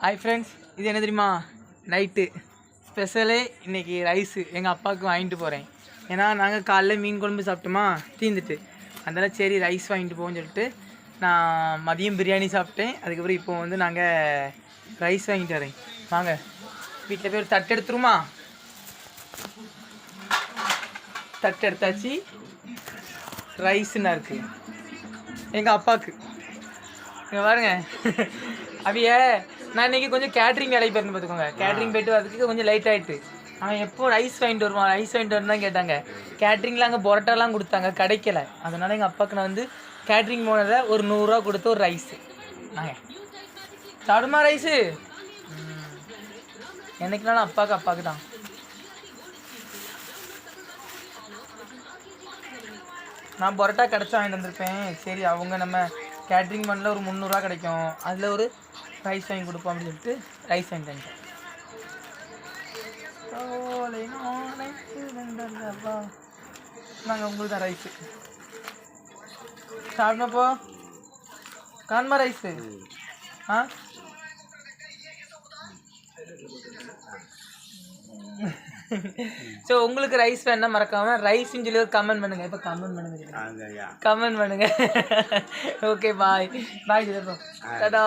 Hi friends, இது என்ன தெரியுமா? நைட்டு ஸ்பெஷலே இன்றைக்கி ரைஸு எங்கள் அப்பாவுக்கு வாங்கிட்டு போகிறேன். ஏன்னா நாங்கள் காலைல மீன் குழம்பு சாப்பிட்டோமா, தீர்ந்துட்டு. அதனால் சரி ரைஸ் வாங்கிட்டு போவோம்னு சொல்லிட்டு நான் மதியம் பிரியாணி சாப்பிட்டேன். அதுக்கப்புறம் இப்போ வந்து நாங்கள் ரைஸ் வாங்கிட்டு வரேன். வாங்க வீட்டில் போய் ஒரு தட்டு எடுத்துருமா? தட்டு எடுத்தாச்சு. ரைஸுன்னா இருக்குது எங்கள் அப்பாவுக்கு. இங்கே பாருங்க, அவைய நான் இன்றைக்கி கொஞ்சம் கேட்ரிங் வேலைக்கு போயிருந்தேன் பார்த்துக்கோங்க. கேட்ரிங் போய்ட்டு வரதுக்கு கொஞ்சம் லைட் ஆகிட்டு. அவன் எப்போ ரைஸ் வாங்கிட்டு வருவான், ரைஸ் வாங்கிட்டு வரணும் தான் கேட்டாங்க. கேட்ரிங்கில் அங்கே பொரோட்டாலாம் கொடுத்தாங்க, கிடைக்கல. அதனால் எங்கள் அப்பாவுக்கு நான் வந்து கேட்ரிங் போனதில் ஒரு 100 ரூபா கொடுத்து ஒரு ரைஸு நாங்கள் சாப்பிடுமா ரைஸு. என்னைக்குனாலும் அப்பாவுக்கு தான். நான் பொரோட்டா கிடச்சா வாங்கிட்டு வந்திருப்பேன். சரி அவங்க நம்ம கேட்ரிங் பண்ணல ஒரு 300 ரூபா கிடைக்கும், அதில் ஒரு ரைஸ் வாங்கி கொடுப்போம் அப்படின்னு சொல்லிட்டு ரைஸ் வாங்கிட்டு வந்துட்டேன். நாங்கள் உங்களுக்கு தான் ரைஸு சாப்பிட்னப்போ காண்மா ரைஸு. ஸோ உங்களுக்கு ரைஸ் வேணா மறக்காம ரைஸ்ன்னு சொல்லி ஒரு கமெண்ட் பண்ணுங்க. இப்போ கமெண்ட் பண்ணுங்க. ஓகே பாய் பாய். டாடா.